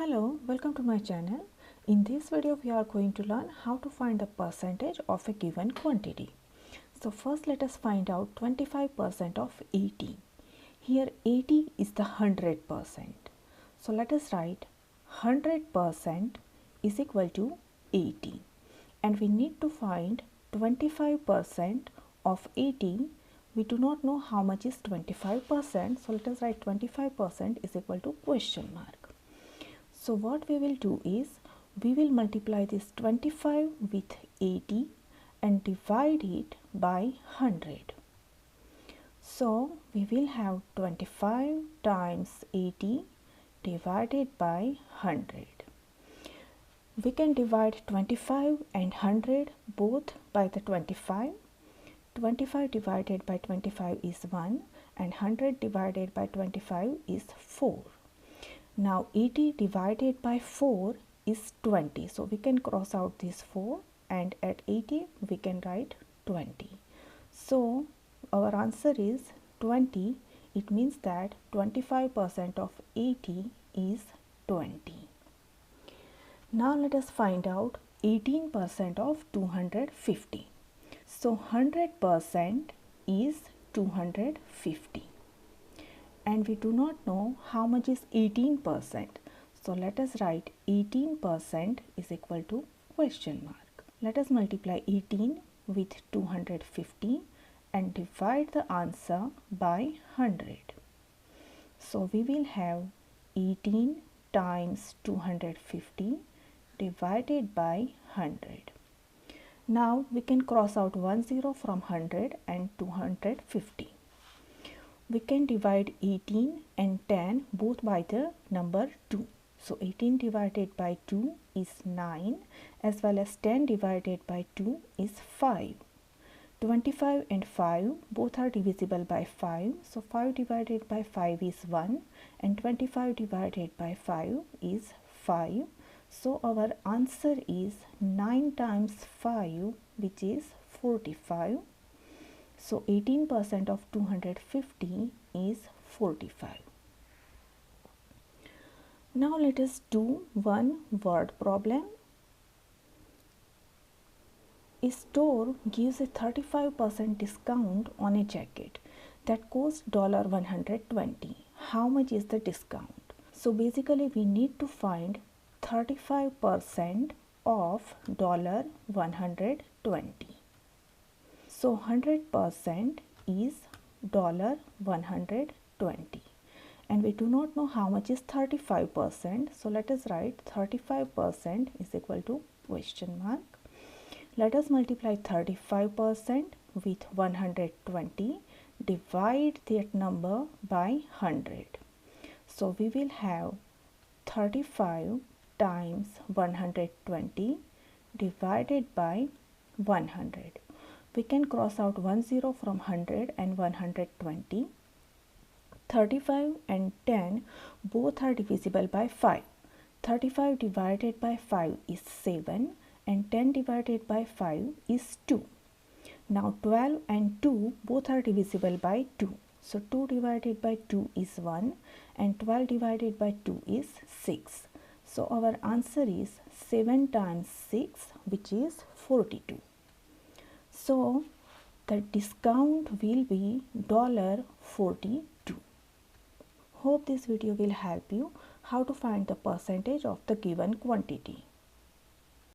Hello, welcome to my channel. In this video we are going to learn how to find the percentage of a given quantity. So first let us find out 25% of 80. Here 80 is the 100%. So let us write 100% is equal to 80. And we need to find 25% of 80. We do not know how much is 25%. So let us write 25% is equal to question mark. So what we will do is, we will multiply this 25 with 80 and divide it by 100. So we will have 25 times 80 divided by 100. We can divide 25 and 100 both by the 25. 25 divided by 25 is 1 and 100 divided by 25 is 4. Now 80 divided by 4 is 20. So we can cross out this 4 and at 80 we can write 20. So our answer is 20. It means that 25% of 80 is 20. Now let us find out 18% of 250. So 100% is 250. And we do not know how much is 18%. So let us write 18% is equal to question mark. Let us multiply 18 with 250 and divide the answer by 100. So we will have 18 times 250 divided by 100. Now we can cross out 10 from 100 and 250. We can divide 18 and 10 both by the number 2. So 18 divided by 2 is 9, as well as 10 divided by 2 is 5. 25 and 5 both are divisible by 5. So 5 divided by 5 is 1 and 25 divided by 5 is 5. So our answer is 9 times 5, which is 45. So 18% of 250 is 45. Now let us do one word problem. A store gives a 35% discount on a jacket that costs $120. How much is the discount? So basically we need to find 35% of $120. So 100% is $120, and we do not know how much is 35%. So let us write 35% is equal to question mark. Let us multiply 35% with 120, divide that number by 100. So we will have 35 times 120 divided by 100. We can cross out 10 from 100 and 120. 35 and 10 both are divisible by 5. 35 divided by 5 is 7 and 10 divided by 5 is 2. Now 12 and 2 both are divisible by 2. So 2 divided by 2 is 1 and 12 divided by 2 is 6. So our answer is 7 times 6, which is 42. So the discount will be $42. Hope this video will help you how to find the percentage of the given quantity.